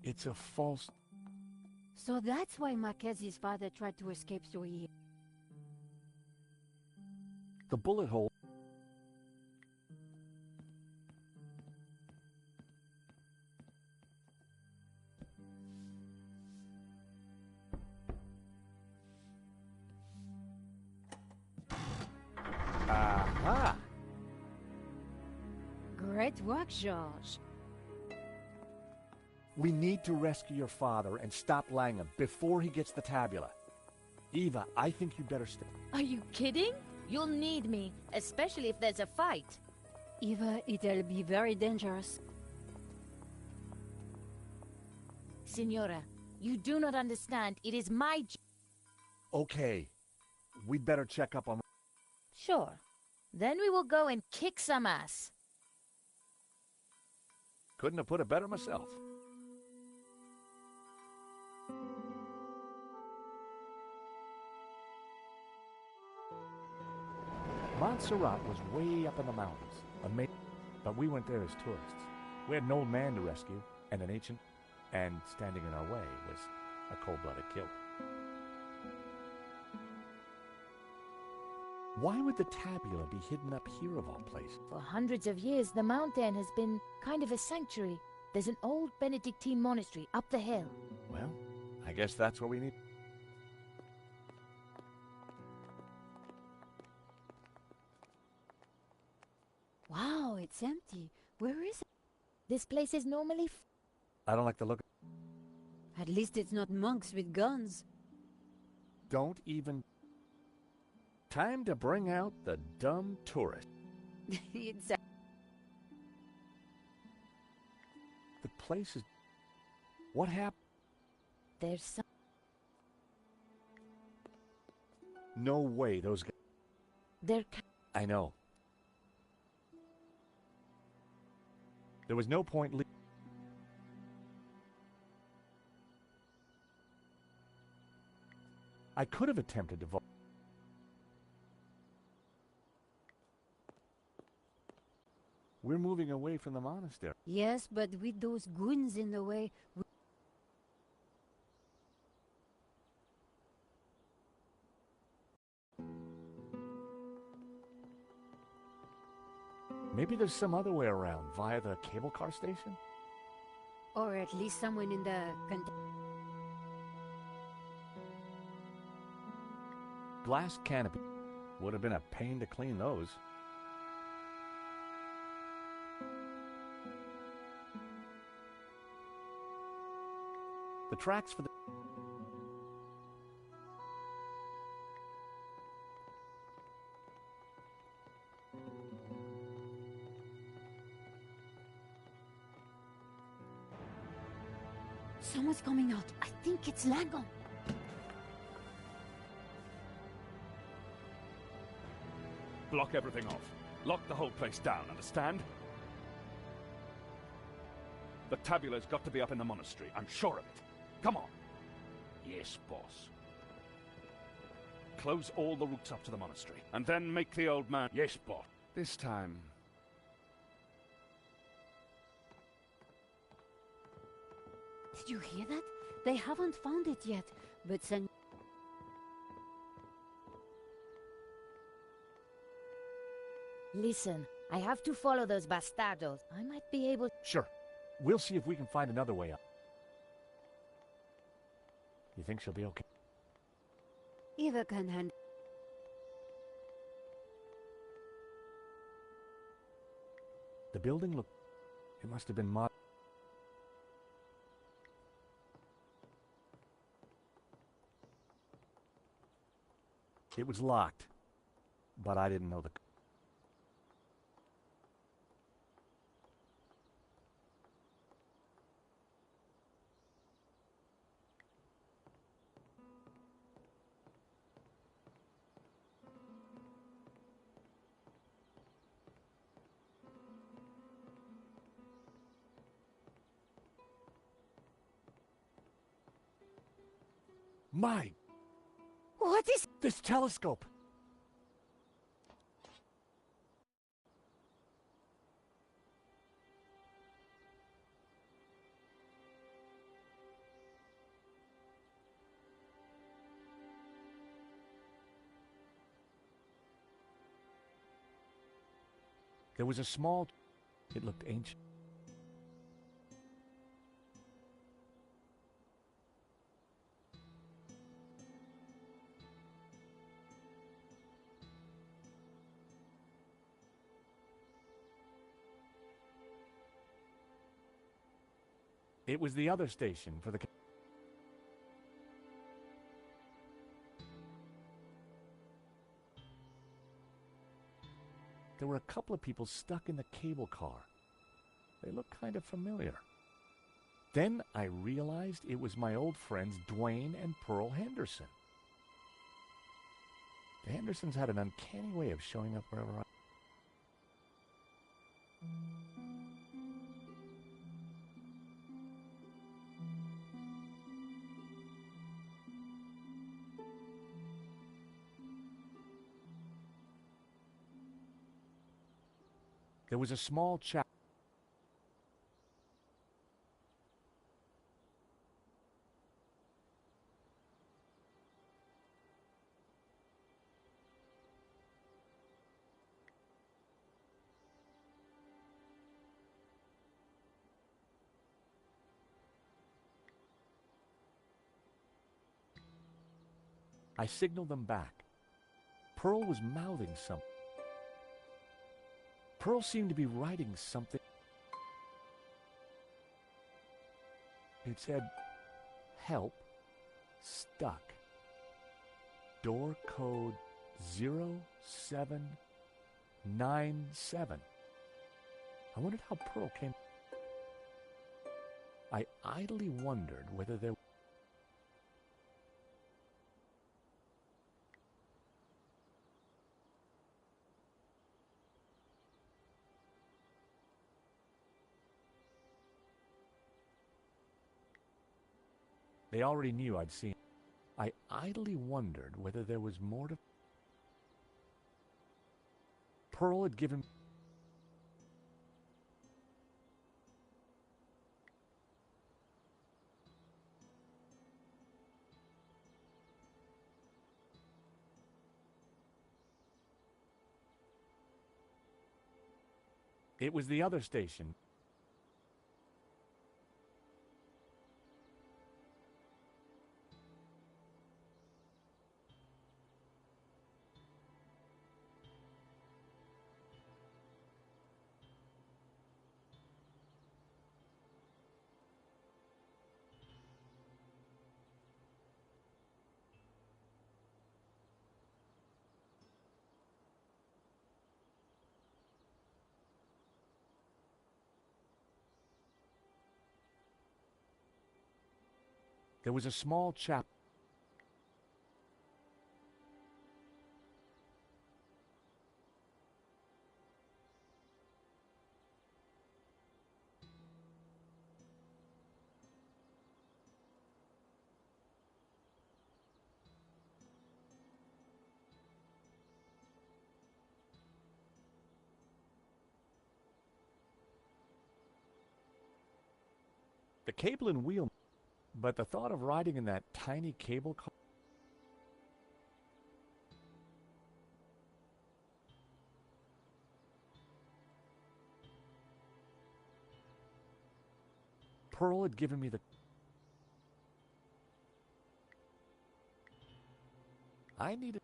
it's a false... So that's why Marquez's father tried to escape through here. The bullet hole... Aha! Great work, George. We need to rescue your father and stop Langham before he gets the tabula. Eva, I think you better stay. Are you kidding? You'll need me, especially if there's a fight. Eva, it'll be very dangerous. Signora, you do not understand. It is my Okay, we'd better check up on... Sure. Then we will go and kick some ass. Couldn't have put it better myself. Montserrat was way up in the mountains, but we went there as tourists. We had an old man to rescue, and an ancient, and standing in our way was a cold-blooded killer. Why would the tabula be hidden up here of all places? For hundreds of years, the mountain has been kind of a sanctuary. There's an old Benedictine monastery up the hill. Well, I guess that's where we need... Wow, it's empty. Where is it? This place is normally I don't like the look... At least it's not monks with guns. Don't even... Time to bring out the dumb tourist. It's The place is... What happened? there's some... No way, those guys... There I know. There was no point I could have attempted to vote. We're moving away from the monastery. Yes, but with those goons in the way... Maybe there's some other way around, via the cable car station? Or at least someone in the... Glass canopy. Would have been a pain to clean those. The tracks for the... Someone's coming out. I think it's Langon. Block everything off. Lock the whole place down, understand? The tabula's got to be up in the monastery. I'm sure of it. Come on. Yes, boss. Close all the routes up to the monastery, and then make the old man... Yes, boss. This time... Did you hear that? They haven't found it yet, but sen... Listen, I have to follow those bastardos. I might be able... Sure. We'll see if we can find another way up. You think she'll be okay? Eva can handle... The building looked... It must have been mod... It was locked, but I didn't know the... My... What is... This telescope! There was a small... It looked ancient. It was the other station for the... There were a couple of people stuck in the cable car. They looked kind of familiar. Then I realized it was my old friends Dwayne and Pearl Henderson. The Hendersons had an uncanny way of showing up wherever I... There was a small chap. I signaled them back. Pearl was mouthing something. Pearl seemed to be writing something. It said, "Help, stuck. Door code 0797. I wondered how Pearl came. I idly wondered whether there... They already knew I'd seen. I idly wondered whether there was more to... Pearl had given... It was the other station. There was a small chap. The cable and wheel, but the thought of riding in that tiny cable car... Pearl had given me the... I needed...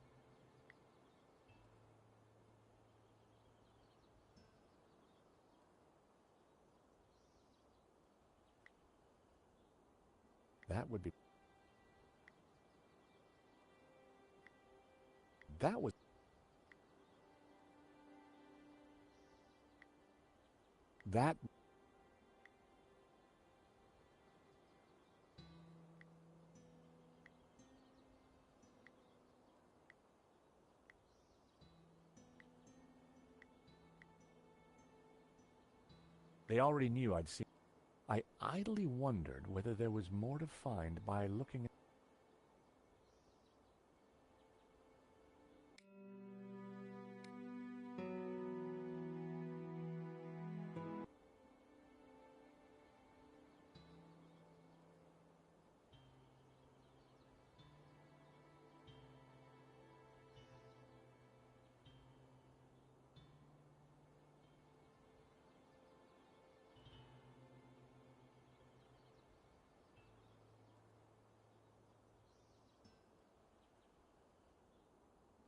That would be... That was... That... They already knew I'd seen... I idly wondered whether there was more to find by looking at...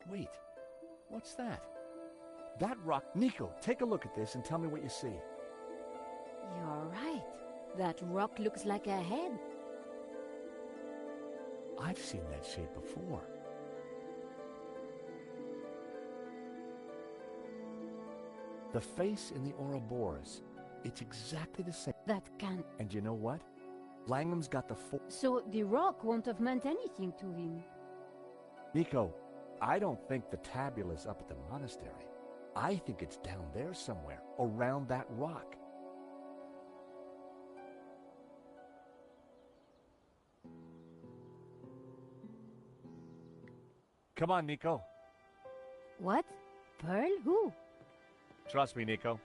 Wait, what's that? That rock... Nico, take a look at this and tell me what you see. You're right. That rock looks like a head. I've seen that shape before. The face in the Ouroboros, it's exactly the same. That can't... And you know what? Langham's got the full... So the rock won't have meant anything to him. Nico, I don't think the tabula's up at the monastery. I think it's down there somewhere, around that rock. Come on, Nico. What? Pearl? Who? Trust me, Nico.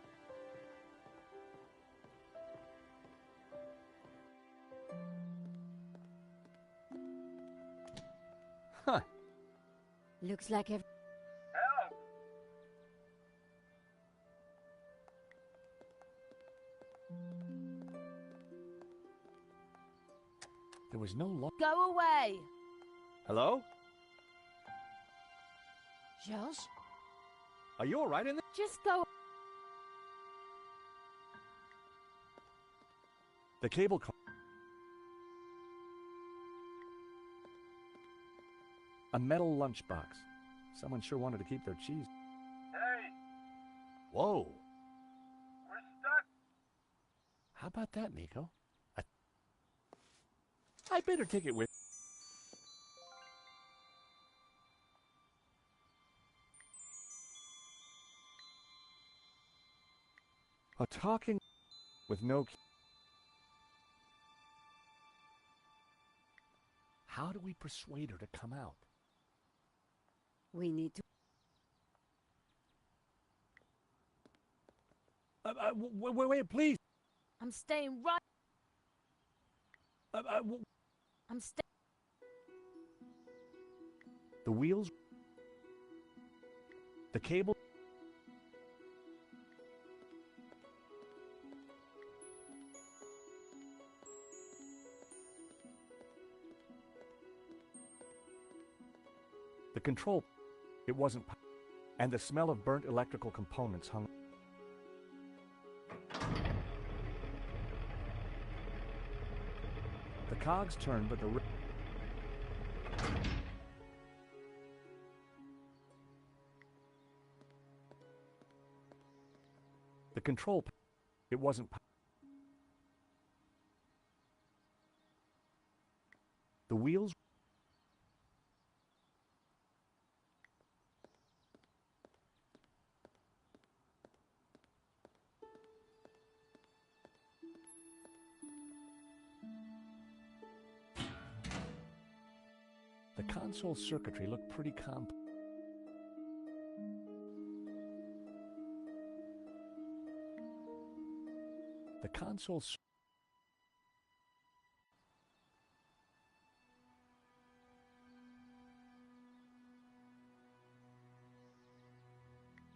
Huh. Looks like Help! There was no Go away! Hello? George? Are you alright in there? Just go. The cable car. A metal lunchbox. Someone sure wanted to keep their cheese. Hey, Whoa. we're stuck. How about that, Nico? I better take it with. A talking with no key. How do we persuade her to come out? we need to... Wait, please. I'm staying right. I'm staying. The wheels. The cable. The control. It wasn't. And the smell of burnt electrical components hung. The cogs turned, but the... The control... It wasn't... The wheels... The console circuitry looked pretty complex. The console...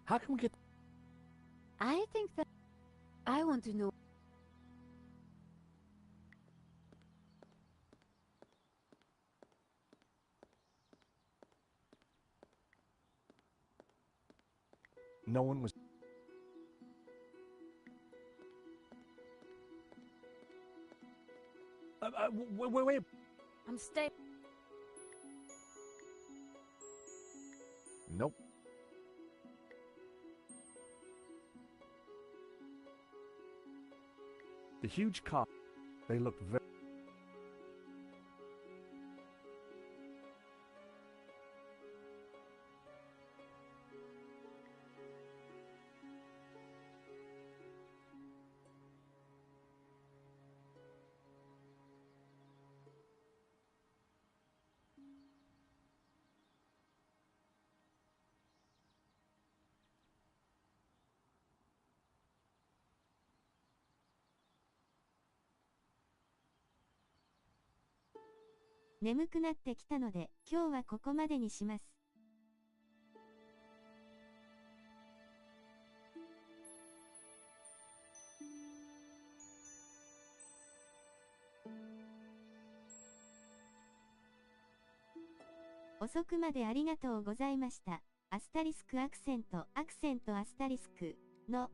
How can we get... I think that... I want to know... No one was... Wait. I'm staying. Nope. The huge car. They looked very...眠くなってきたので、今日はここまでにします。遅くまでありがとうございました。アスタリスクアクセントアスタリスクの